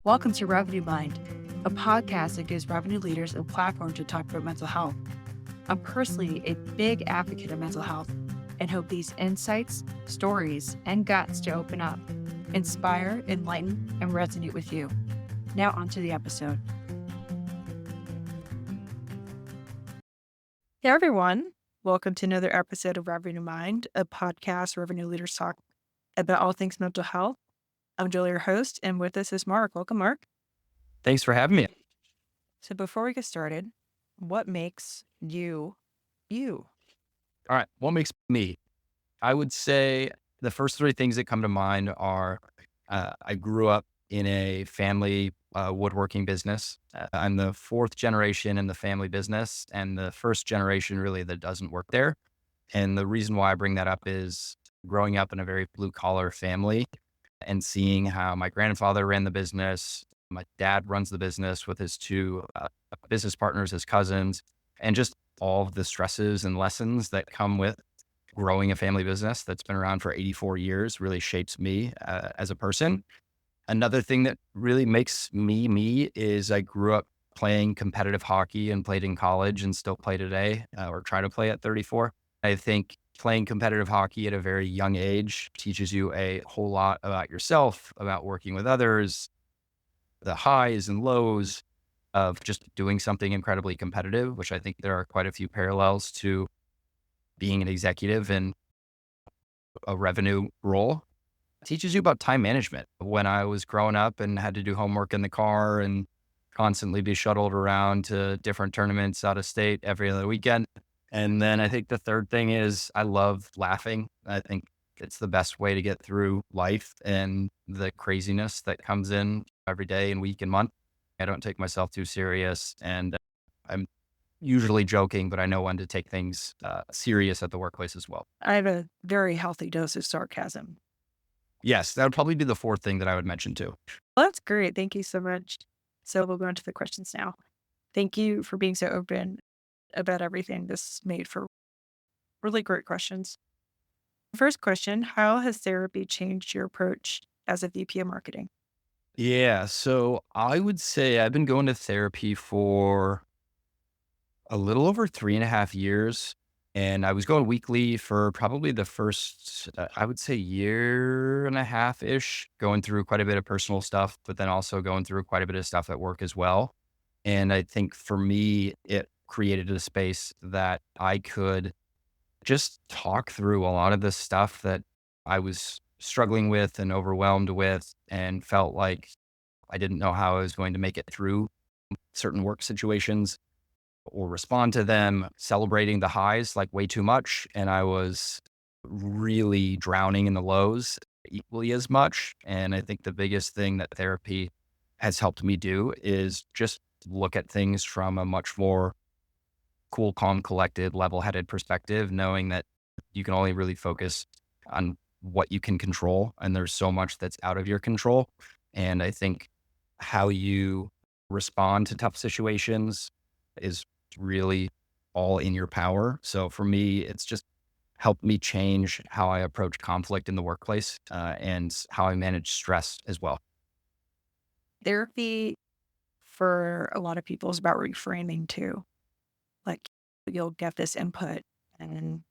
Welcome to Revenue Mind, a podcast that gives revenue leaders a platform to talk about mental health. I'm personally a big advocate of mental health and hope these insights, stories, and guts to open up, inspire, enlighten, and resonate with you. Now on to the episode. Hey everyone, welcome to another episode of Revenue Mind, a podcast where revenue leaders talk about all things mental health. I'm Jolie, your host, and with us is Mark. Welcome, Mark. Thanks for having me. So before we get started, what makes you, you? All right. What makes me? I would say the first three things that come to mind are I grew up in a family woodworking business. I'm the fourth generation in the family business and the first generation really that doesn't work there. And the reason why I bring that up is growing up in a very blue collar family and seeing how my grandfather ran the business. My dad runs the business with his two business partners, his cousins, and just all of the stresses and lessons that come with growing a family business that's been around for 84 years really shapes me as a person. Another thing that really makes me is I grew up playing competitive hockey and played in college and still play today or try to play at 34. I think playing competitive hockey at a very young age teaches you a whole lot about yourself, about working with others, the highs and lows of just doing something incredibly competitive, which I think there are quite a few parallels to being an executive in a revenue role. It teaches you about time management. When I was growing up and had to do homework in the car and constantly be shuttled around to different tournaments out of state every other weekend. And then I think the third thing is I love laughing. I think it's the best way to get through life and the craziness that comes in every day and week and month. I don't take myself too serious and I'm usually joking, but I know when to take things serious at the workplace as well. I have a very healthy dose of sarcasm. Yes, that would probably be the fourth thing that I would mention too. Well, that's great. Thank you so much. So we'll go into the questions now. Thank you for being so open about everything. This made for really great questions. First question, how has therapy changed your approach as a VP of marketing? Yeah, so I would say I've been going to therapy for a little over 3.5 years. And I was going weekly for probably the first, I would say, year and a half ish, going through quite a bit of personal stuff, but then also going through quite a bit of stuff at work as well. And I think for me, it created a space that I could just talk through a lot of the stuff that I was struggling with and overwhelmed with, and felt like I didn't know how I was going to make it through certain work situations or respond to them, celebrating the highs like way too much. And I was really drowning in the lows equally as much. And I think the biggest thing that therapy has helped me do is just look at things from a much more cool, calm, collected, level headed perspective, knowing that you can only really focus on what you can control. And there's so much that's out of your control. And I think how you respond to tough situations is really all in your power. So for me, it's just helped me change how I approach conflict in the workplace and how I manage stress as well. Therapy for a lot of people is about reframing too. Like you'll get this input and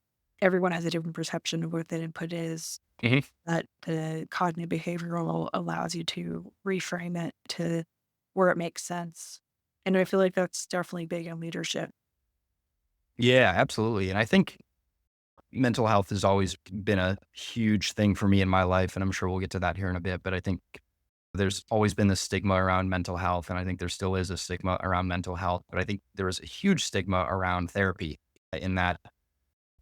everyone has a different perception of what that input is. Mhm. But the cognitive behavioral allows you to reframe it to where it makes sense. And I feel like that's definitely big in leadership. Yeah, absolutely. And I think mental health has always been a huge thing for me in my life. And I'm sure we'll get to that here in a bit. But I think there's always been this stigma around mental health. And I think there still is a stigma around mental health. But I think there is a huge stigma around therapy in that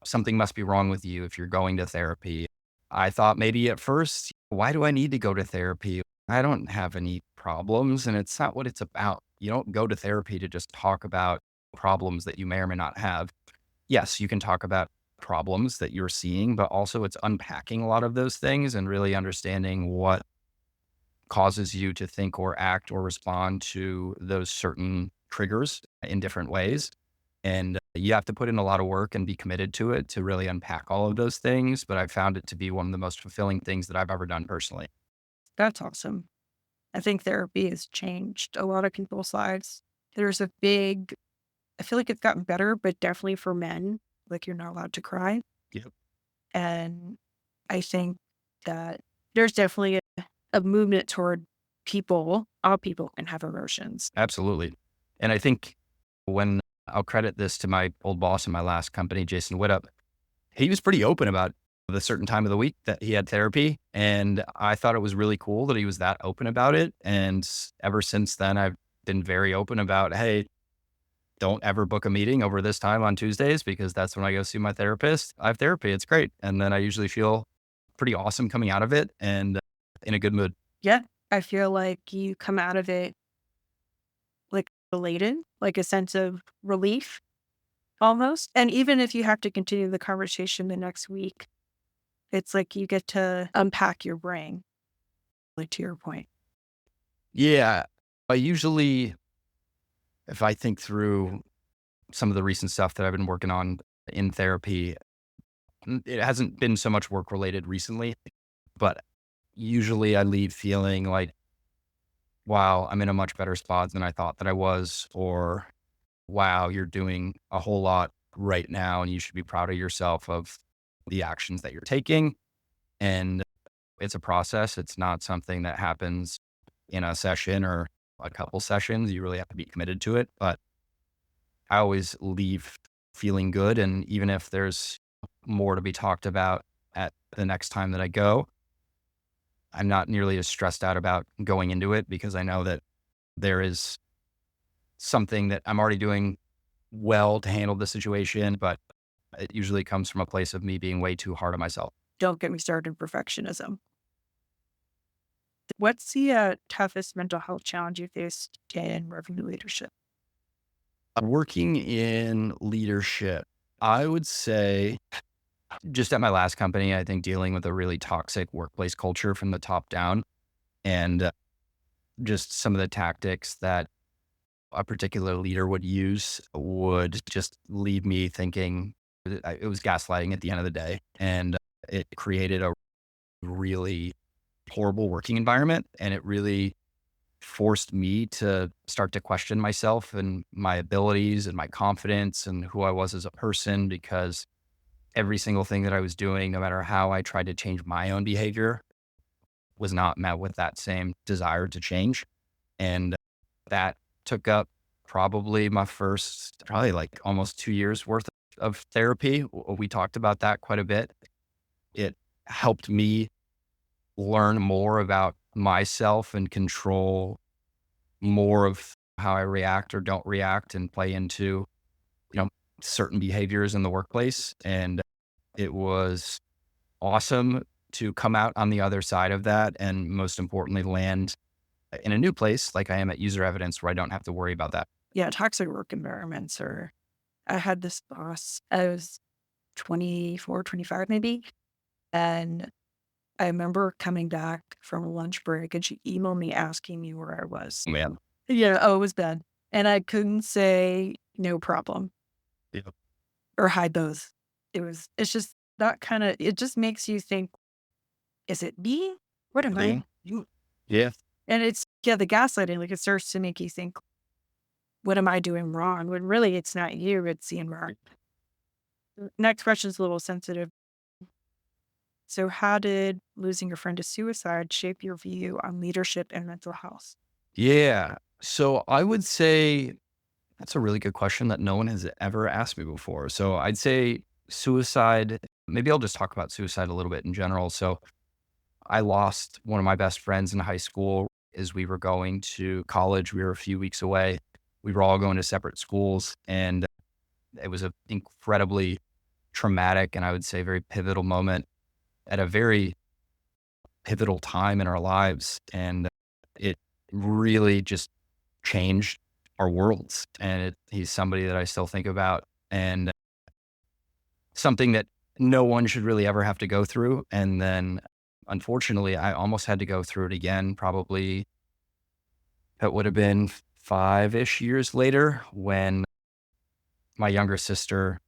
something must be wrong with you if you're going to therapy. I thought maybe at first, why do I need to go to therapy? I don't have any problems. And it's not what it's about. You don't go to therapy to just talk about problems that you may or may not have. Yes, you can talk about problems that you're seeing, but also it's unpacking a lot of those things and really understanding what causes you to think or act or respond to those certain triggers in different ways. And you have to put in a lot of work and be committed to it to really unpack all of those things. But I found it to be one of the most fulfilling things that I've ever done personally. That's awesome. I think therapy has changed a lot of people's lives. There's I feel like it's gotten better, but definitely for men, like you're not allowed to cry. Yep. And I think that there's definitely a movement toward all people can have emotions. Absolutely. And I think when I'll credit this to my old boss in my last company, Jason Widup, he was pretty open about the certain time of the week that he had therapy. And I thought it was really cool that he was that open about it. And ever since then, I've been very open about, hey, don't ever book a meeting over this time on Tuesdays because that's when I go see my therapist. I have therapy. It's great. And then I usually feel pretty awesome coming out of it and in a good mood. Yeah. I feel like you come out of it like elated, like a sense of relief almost. And even if you have to continue the conversation the next week, it's like you get to unpack your brain, like to your point. Yeah. I usually, if I think through some of the recent stuff that I've been working on in therapy, it hasn't been so much work related recently, but usually I leave feeling like, wow, I'm in a much better spot than I thought that I was, or wow, you're doing a whole lot right now and you should be proud of yourself of the actions that you're taking. And it's a process. It's not something that happens in a session or a couple sessions. You really have to be committed to it. But I always leave feeling good. And even if there's more to be talked about at the next time that I go, I'm not nearly as stressed out about going into it because I know that there is something that I'm already doing well to handle the situation, but it usually comes from a place of me being way too hard on myself. Don't get me started in perfectionism. What's the toughest mental health challenge you faced in revenue leadership? Working in leadership, I would say just at my last company, I think dealing with a really toxic workplace culture from the top down and just some of the tactics that a particular leader would use would just leave me thinking it was gaslighting at the end of the day. And it created a really horrible working environment. And it really forced me to start to question myself and my abilities and my confidence and who I was as a person because every single thing that I was doing, no matter how I tried to change my own behavior, was not met with that same desire to change. And that took up probably my first, probably like almost 2 years worth of therapy. We talked about that quite a bit. It helped me learn more about myself and control more of how I react or don't react and play into, you know, certain behaviors in the workplace. And it was awesome to come out on the other side of that. And most importantly, land in a new place like I am at UserEvidence where I don't have to worry about that. Yeah, toxic work environments I had this boss, I was 24, 25 maybe. And I remember coming back from a lunch break and she emailed me asking me where I was. Man. Yeah, oh, it was bad. And I couldn't say no problem Yeah. or hi both. It's just that kind of, it just makes you think, is it me? What am I? Mhm. Yeah. And it's, yeah, the gaslighting, like it starts to make you think, what am I doing wrong? When really it's not you, it's the environment. Next question is a little sensitive. So, how did losing your friend to suicide shape your view on leadership and mental health? Yeah. So I would say that's a really good question that no one has ever asked me before. So I'd say suicide, maybe I'll just talk about suicide a little bit in general. So I lost one of my best friends in high school as we were going to college. We were a few weeks away. We were all going to separate schools, and it was an incredibly traumatic and I would say very pivotal moment at a very pivotal time in our lives. And it really just changed our worlds. And he's somebody that I still think about and something that no one should really ever have to go through. And then unfortunately, I almost had to go through it again, probably it would have been 5-ish years later when my younger sister,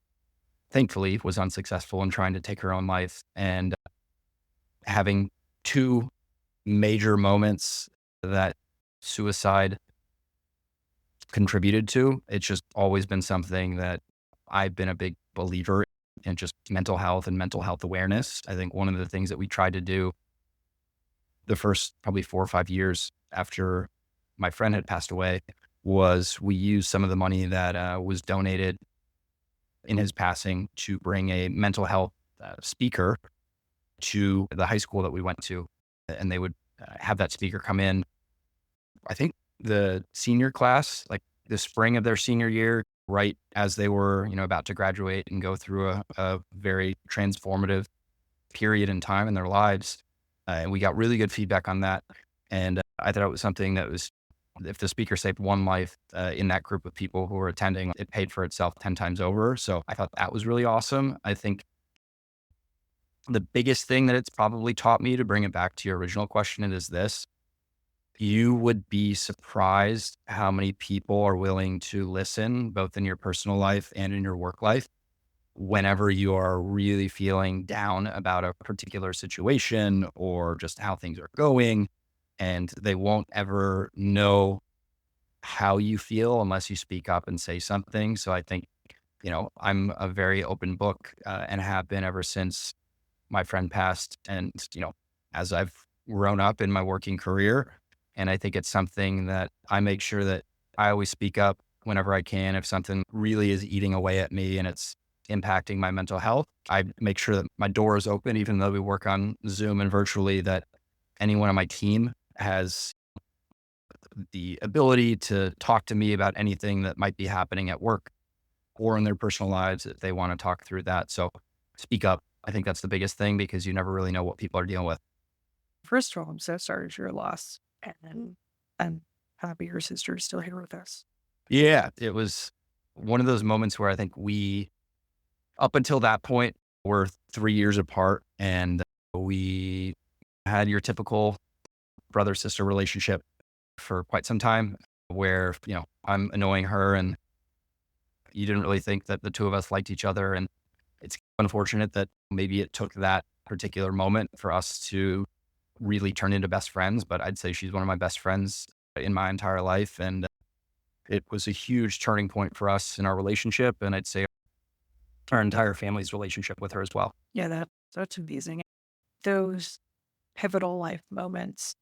thankfully, was unsuccessful in trying to take her own life and having two major moments that suicide contributed to. It's just always been something that I've been a big believer in, just mental health and mental health awareness. I think one of the things that we tried to do the first probably 4 or 5 years after my friend had passed away was we used some of the money that was donated in his passing to bring a mental health speaker to the high school that we went to. And they would have that speaker come in, I think the senior class, like the spring of their senior year, right as they were, about to graduate and go through a very transformative period in time in their lives. And we got really good feedback on that. And I thought it was something that was, if the speaker saved one life in that group of people who were attending, it paid for itself 10 times over. So I thought that was really awesome. I think the biggest thing that it's probably taught me, to bring it back to your original question, it is this: you would be surprised how many people are willing to listen, both in your personal life and in your work life, whenever you are really feeling down about a particular situation or just how things are going. And they won't ever know how you feel unless you speak up and say something. So I think, I'm a very open book and have been ever since my friend passed. And, as I've grown up in my working career, and I think it's something that I make sure that I always speak up whenever I can. If something really is eating away at me and it's impacting my mental health, I make sure that my door is open, even though we work on Zoom and virtually, that anyone on my team has the ability to talk to me about anything that might be happening at work or in their personal lives if they want to talk through that. So speak up. I think that's the biggest thing, because you never really know what people are dealing with. First of all, I'm so sorry for your loss. And I'm happy your sister is still here with us. Yeah, it was one of those moments where I think up until that point, we're 3 years apart, and we had your typical brother-sister relationship for quite some time where, I'm annoying her and you didn't really think that the two of us liked each other. And it's unfortunate that maybe it took that particular moment for us to really turn into best friends. But I'd say she's one of my best friends in my entire life. And it was a huge turning point for us in our relationship. And I'd say our entire family's relationship with her as well. Yeah, that's amazing. Those pivotal life moments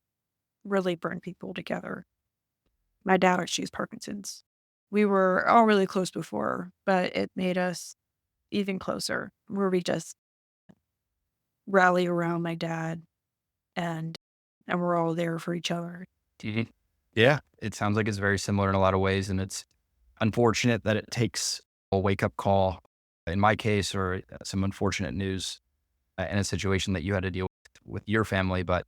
really bring people together. My dad actually has Parkinson's. We were all really close before, but it made us even closer, where we just rally around my dad and we're all there for each other. Mhm. Yeah, it sounds like it's very similar in a lot of ways. And it's unfortunate that it takes a wake up call in my case, or some unfortunate news in a situation that you had to deal with your family. But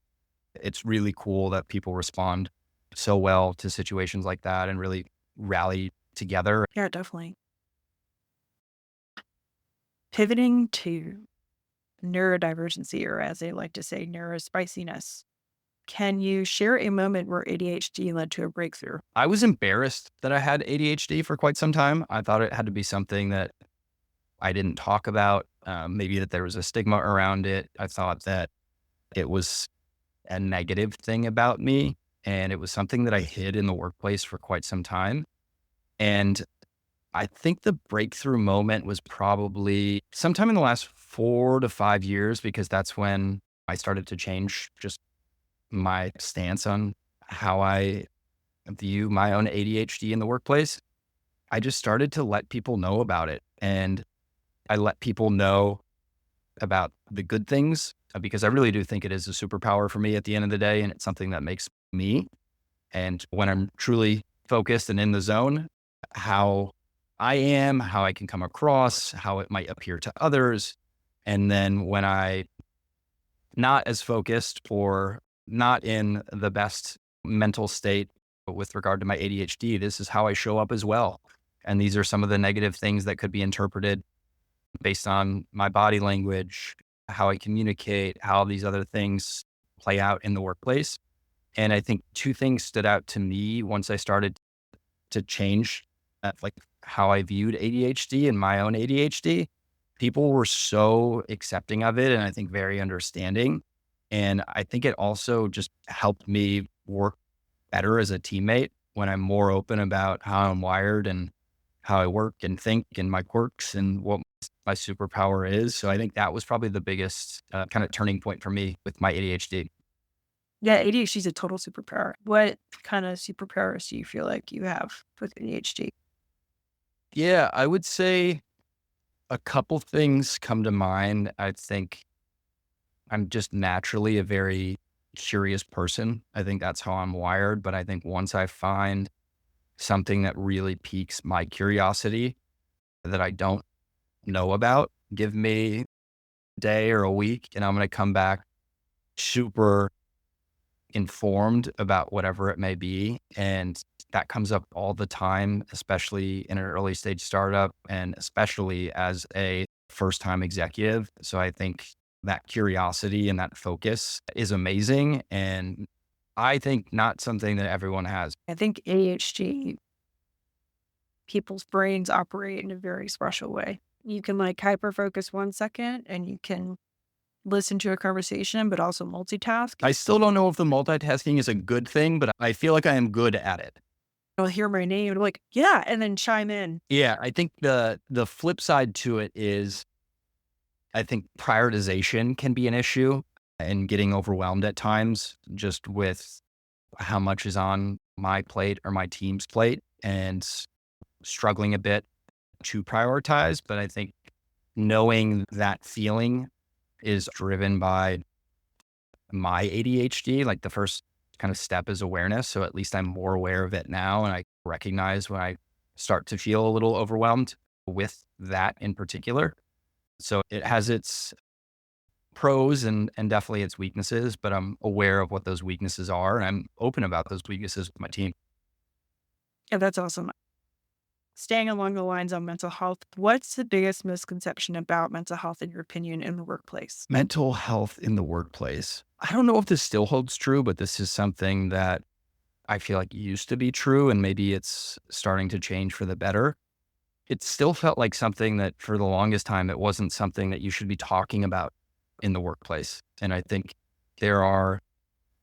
it's really cool that people respond so well to situations like that and really rally together. Yeah, definitely. Pivoting to neurodivergency, or as they like to say, neurospiciness. Can you share a moment where ADHD led to a breakthrough? I was embarrassed that I had ADHD for quite some time. I thought it had to be something that I didn't talk about, maybe that there was a stigma around it. I thought that it was a negative thing about me, and it was something that I hid in the workplace for quite some time. And I think the breakthrough moment was probably sometime in the last 4 to 5 years, because that's when I started to change just my stance on how I view my own ADHD in the workplace. I just started to let people know about it. And I let people know about the good things, because I really do think it is a superpower for me at the end of the day. And it's something that makes me. And when I'm truly focused and in the zone, how I am, how I can come across, how it might appear to others. And then when I not as focused or not in the best mental state with regard to my ADHD, this is how I show up as well. And these are some of the negative things that could be interpreted based on my body language, how I communicate, how these other things play out in the workplace. And I think two things stood out to me once I started to change like how I viewed ADHD and my own ADHD. People were so accepting of it, and I think very understanding. And I think it also just helped me work better as a teammate when I'm more open about how I'm wired and how I work and think and my quirks and what my superpower is. So I think that was probably the biggest kind of turning point for me with my ADHD. Yeah, ADHD is a total superpower. What kind of superpowers do you feel like you have with ADHD? Yeah, I would say a couple things come to mind. I think I'm just naturally a very curious person. I think that's how I'm wired. But I think once I find something that really piques my curiosity that I don't know about, give me a day or a week, and I'm going to come back super informed about whatever it may be. And that comes up all the time, especially in an early stage startup and especially as a first time executive. So I think that curiosity and that focus is amazing. And I think not something that everyone has. I think ADHD, people's brains operate in a very special way. You can like hyper focus 1 second and you can listen to a conversation, but also multitask. I still don't know if the multitasking is a good thing, but I feel like I am good at it. You'll hear my name and I'm like, yeah, and then chime in. Yeah, I think the flip side to it is I think prioritization can be an issue and getting overwhelmed at times just with how much is on my plate or my team's plate and struggling a bit to prioritize. But I think knowing that feeling is driven by my ADHD. Like the first kind of step is awareness. So at least I'm more aware of it now. And I recognize when I start to feel a little overwhelmed with that in particular. So it has its pros and definitely its weaknesses, but I'm aware of what those weaknesses are. And I'm open about those weaknesses with my team. Yeah, that's awesome. Staying along the lines on mental health, what's the biggest misconception about mental health, in your opinion, in the workplace? Mental health in the workplace. I don't know if this still holds true, but this is something that I feel like used to be true and maybe it's starting to change for the better. It still felt like something that for the longest time, it wasn't something that you should be talking about in the workplace. And I think there are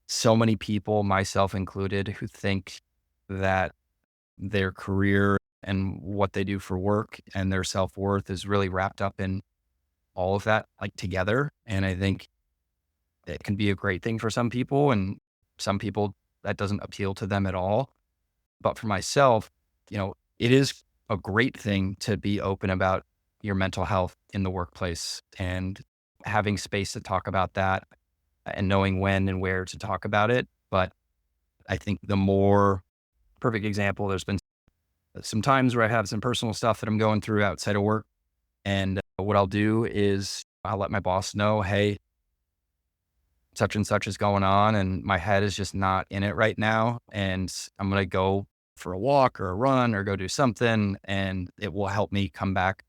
so many people, myself included, who think that their career and what they do for work and their self-worth is really wrapped up in all of that like together. And I think it can be a great thing for some people and some people that doesn't appeal to them at all. But for myself, it is a great thing to be open about your mental health in the workplace and having space to talk about that and knowing when and where to talk about it. But I think the more perfect example, there's been some times where I have some personal stuff that I'm going through outside of work. And what I'll do is I'll let my boss know, hey, such and such is going on and my head is just not in it right now. And I'm going to go for a walk or a run or go do something. And it will help me come back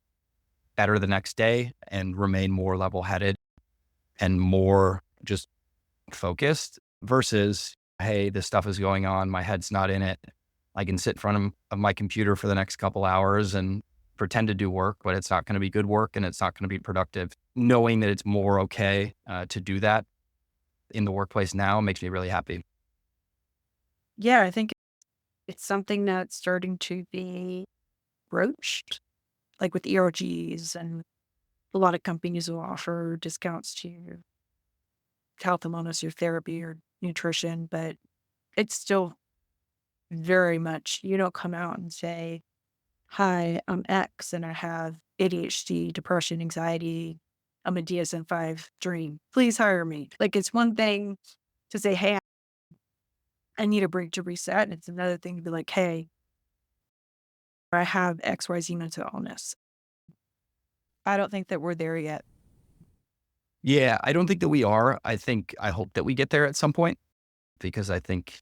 better the next day and remain more level headed and more just focused versus, hey, this stuff is going on. My head's not in it. I can sit in front of my computer for the next couple hours and pretend to do work, but it's not going to be good work and it's not going to be productive. Knowing that it's more okay to do that in the workplace now makes me really happy. Yeah, I think it's something that's starting to be broached, like with ERGs, and a lot of companies will offer discounts to health and wellness or therapy or nutrition, but it's still very much, you don't come out and say, hi, I'm X and I have ADHD, depression, anxiety. I'm a DSM-5 dream. Please hire me. Like it's one thing to say, hey, I need a break to reset. And it's another thing to be like, hey, I have XYZ mental illness. I don't think that we're there yet. Yeah, I don't think that we are. I hope that we get there at some point because I think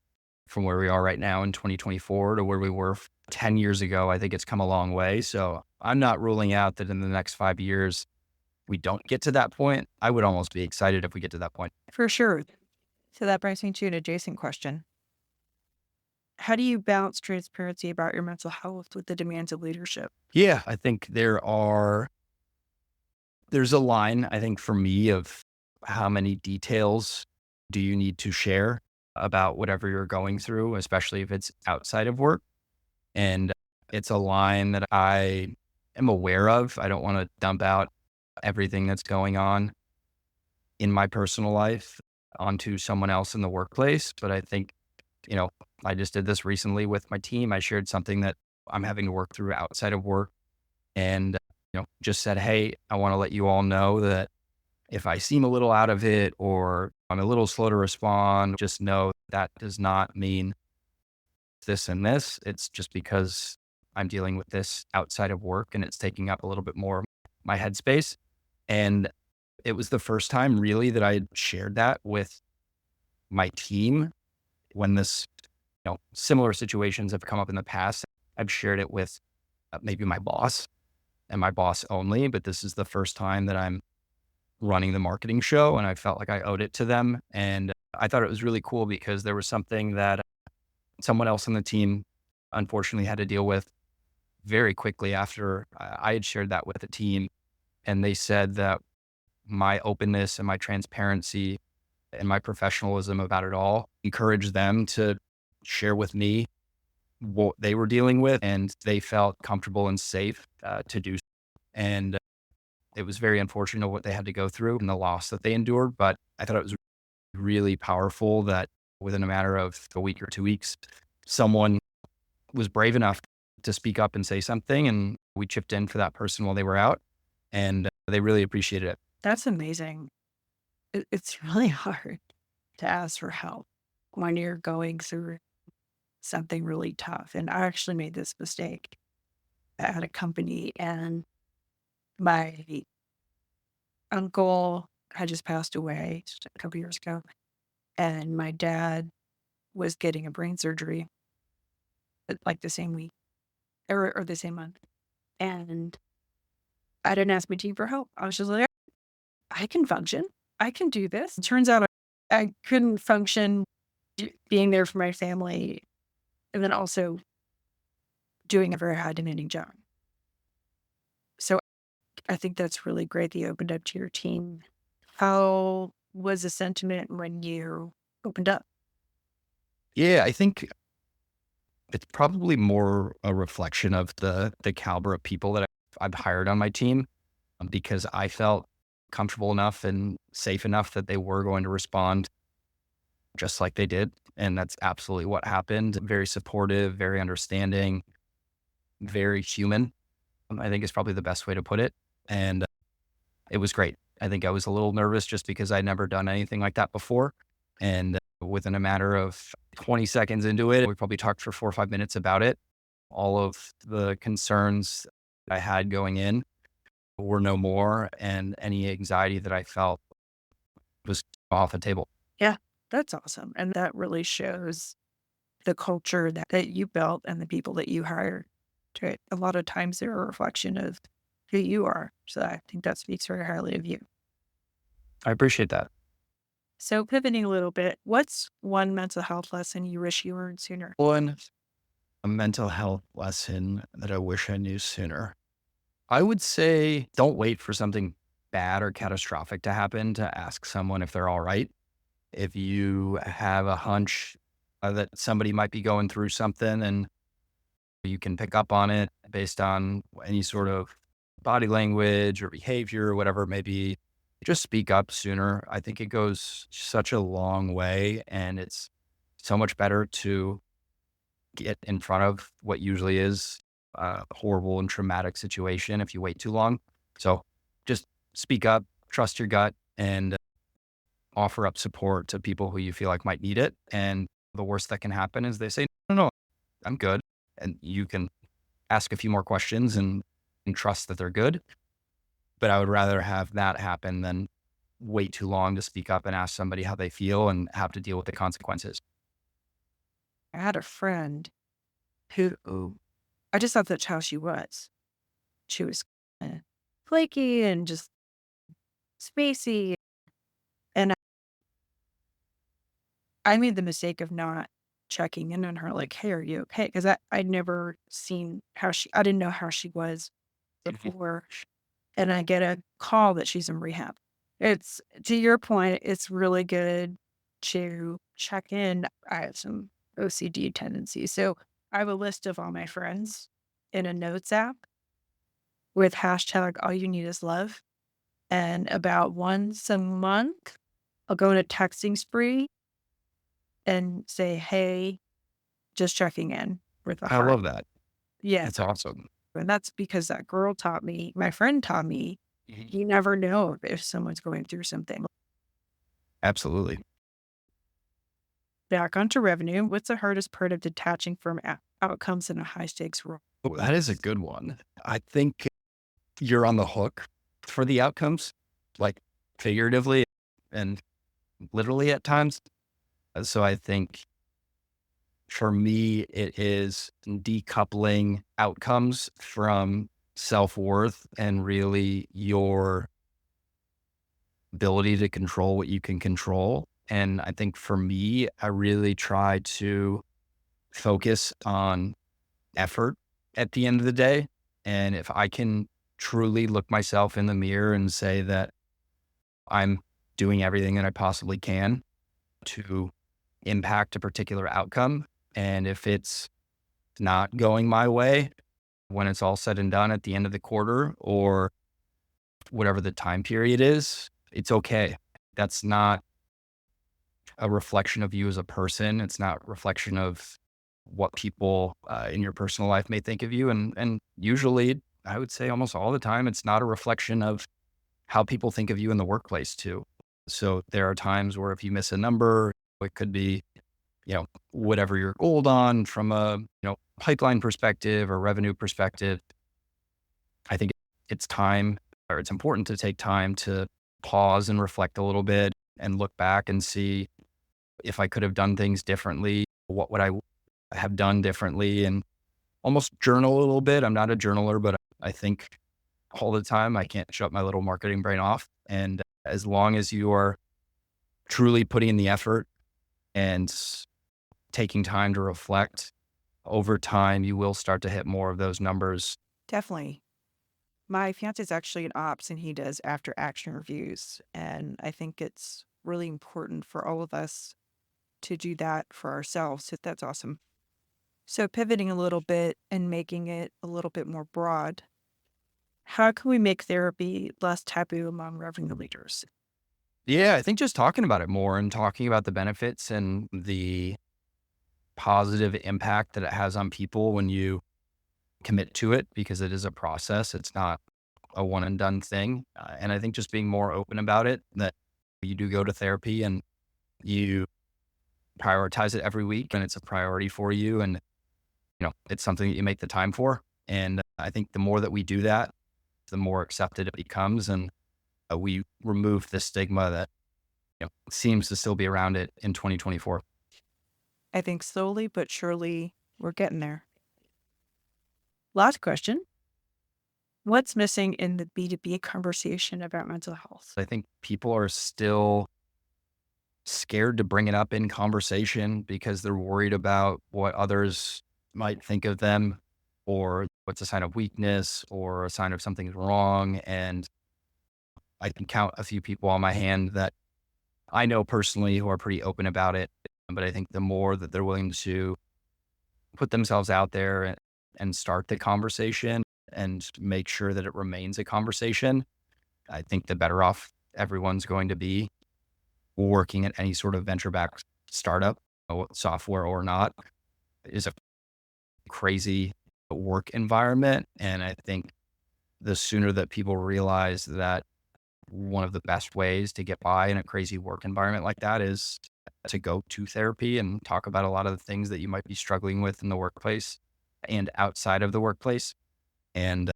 from where we are right now in 2024 to where we were 10 years ago, I think it's come a long way. So I'm not ruling out that in the next 5 years, we don't get to that point. I would almost be excited if we get to that point. For sure. So that brings me to an adjacent question. How do you balance transparency about your mental health with the demands of leadership? Yeah, I think there's a line, I think for me of how many details do you need to share? about whatever you're going through, especially if it's outside of work. And it's a line that I am aware of. I don't want to dump out everything that's going on in my personal life onto someone else in the workplace. But I think, you know, I just did this recently with my team. I shared something that I'm having to work through outside of work and, just said, hey, I want to let you all know that if I seem a little out of it or I'm a little slow to respond, just know that does not mean this and this. It's just because I'm dealing with this outside of work and it's taking up a little bit more of my headspace. And it was the first time really that I shared that with my team when similar situations have come up in the past. I've shared it with maybe my boss and my boss only, but this is the first time that I'm running the marketing show and I felt like I owed it to them. And I thought it was really cool because there was something that someone else on the team unfortunately had to deal with very quickly after I had shared that with the team. And they said that my openness and my transparency and my professionalism about it all encouraged them to share with me what they were dealing with. And they felt comfortable and safe to do so. And it was very unfortunate what they had to go through and the loss that they endured. But I thought it was really powerful that within a matter of a week or 2 weeks, someone was brave enough to speak up and say something. And we chipped in for that person while they were out. And they really appreciated it. That's amazing. It's really hard to ask for help when you're going through something really tough. And I actually made this mistake at a company, and my uncle had just passed away just a couple years ago, and my dad was getting a brain surgery like the same week or the same month. And I didn't ask my team for help. I was just like, I can function. I can do this. Turns out I couldn't function being there for my family and then also doing a very high demanding job. So I think that's really great that you opened up to your team. How was the sentiment when you opened up? Yeah, I think it's probably more a reflection of the caliber of people that I've hired on my team because I felt comfortable enough and safe enough that they were going to respond just like they did. And that's absolutely what happened. Very supportive, very understanding, very human, I think is probably the best way to put it. And it was great. I think I was a little nervous just because I'd never done anything like that before. And within a matter of 20 seconds into it, we probably talked for 4 or 5 minutes about it. All of the concerns I had going in were no more, and any anxiety that I felt was off the table. Yeah, that's awesome. And that really shows the culture that you built and the people that you hired. To a lot of times they're a reflection of who you are. So I think that speaks very highly of you. I appreciate that. So pivoting a little bit, what's one mental health lesson you wish you learned sooner? One, a mental health lesson that I wish I knew sooner. I would say don't wait for something bad or catastrophic to happen to ask someone if they're all right. If you have a hunch that somebody might be going through something and you can pick up on it based on any sort of body language or behavior or whatever it may be, just speak up sooner. I think it goes such a long way and it's so much better to get in front of what usually is a horrible and traumatic situation if you wait too long. So just speak up, trust your gut, and offer up support to people who you feel like might need it. And the worst that can happen is they say, no, no, I'm good. And you can ask a few more questions and trust that they're good. But I would rather have that happen than wait too long to speak up and ask somebody how they feel and have to deal with the consequences. I had a friend who I just thought that's how she was. She was flaky and just spacey. And I made the mistake of not checking in on her, like, hey, are you okay? Because I'd never seen I didn't know how she was before. And I get a call that she's in rehab. It's to your point, it's really good to check in. I have some OCD tendencies. So I have a list of all my friends in a notes app with hashtag all you need is love. And about once a month, I'll go on a texting spree and say, hey, just checking in with a I heart. love that. Yeah. It's awesome. And that's because that girl taught me, my friend taught me, Mhm. you never know if someone's going through something. Absolutely. Back onto revenue. What's the hardest part of detaching from outcomes in a high stakes role? Oh, that is a good one. I think you're on the hook for the outcomes, like figuratively and literally at times. So I think for me, it is decoupling outcomes from self-worth and really your ability to control what you can control. And I think for me, I really try to focus on effort at the end of the day. And if I can truly look myself in the mirror and say that I'm doing everything that I possibly can to impact a particular outcome, and if it's not going my way when it's all said and done at the end of the quarter or whatever the time period is, it's okay. That's not a reflection of you as a person. It's not a reflection of what people in your personal life may think of you. And usually, I would say almost all the time, it's not a reflection of how people think of you in the workplace too. So there are times where if you miss a number, it could be, whatever you're goaled on from a, pipeline perspective or revenue perspective. I think it's time or it's important to take time to pause and reflect a little bit and look back and see if I could have done things differently, what would I have done differently, and almost journal a little bit. I'm not a journaler, but I think all the time. I can't shut my little marketing brain off. And as long as you are truly putting in the effort and taking time to reflect over time, you will start to hit more of those numbers. Definitely. My fiance is actually in ops and he does after action reviews. And I think it's really important for all of us to do that for ourselves. So that's awesome. So pivoting a little bit and making it a little bit more broad, how can we make therapy less taboo among revenue leaders? Yeah, I think just talking about it more and talking about the benefits and the positive impact that it has on people when you commit to it, because it is a process. It's not a one and done thing. And I think just being more open about it, that you do go to therapy and you prioritize it every week and it's a priority for you. And, it's something that you make the time for. And I think the more that we do that, the more accepted it becomes. And we remove the stigma that, seems to still be around it in 2024. I think slowly but surely we're getting there. Last question. What's missing in the B2B conversation about mental health? I think people are still scared to bring it up in conversation because they're worried about what others might think of them, or what's a sign of weakness or a sign of something's wrong. And I can count a few people on my hand that I know personally who are pretty open about it. But I think the more that they're willing to put themselves out there and start the conversation and make sure that it remains a conversation, I think the better off everyone's going to be working at any sort of venture backed startup, software or not, is a crazy work environment. And I think the sooner that people realize that one of the best ways to get by in a crazy work environment like that is to go to therapy and talk about a lot of the things that you might be struggling with in the workplace and outside of the workplace. And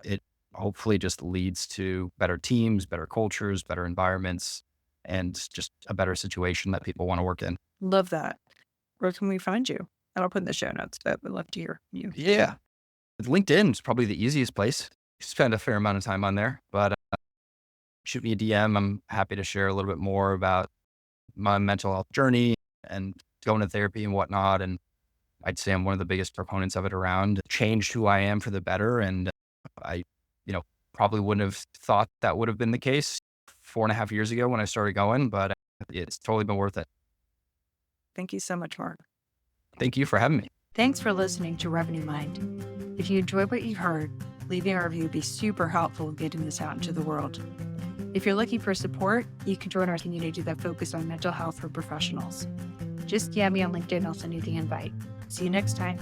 it hopefully just leads to better teams, better cultures, better environments, and just a better situation that people want to work in. Love that. Where can we find you? And I'll put in the show notes, but we'd love to hear you. Yeah. LinkedIn is probably the easiest place. Spend a fair amount of time on there, but shoot me a DM. I'm happy to share a little bit more about my mental health journey and going to therapy and whatnot. And I'd say I'm one of the biggest proponents of it around. Changed who I am for the better. And I, probably wouldn't have thought that would have been the case 4.5 years ago when I started going, but it's totally been worth it. Thank you so much, Mark. Thank you for having me. Thanks for listening to Revenue Mind. If you enjoyed what you heard, leaving a review would be super helpful in getting this out into the world. If you're looking for support, you can join our community that focuses on mental health for professionals. Just DM me on LinkedIn, I'll send you the invite. See you next time.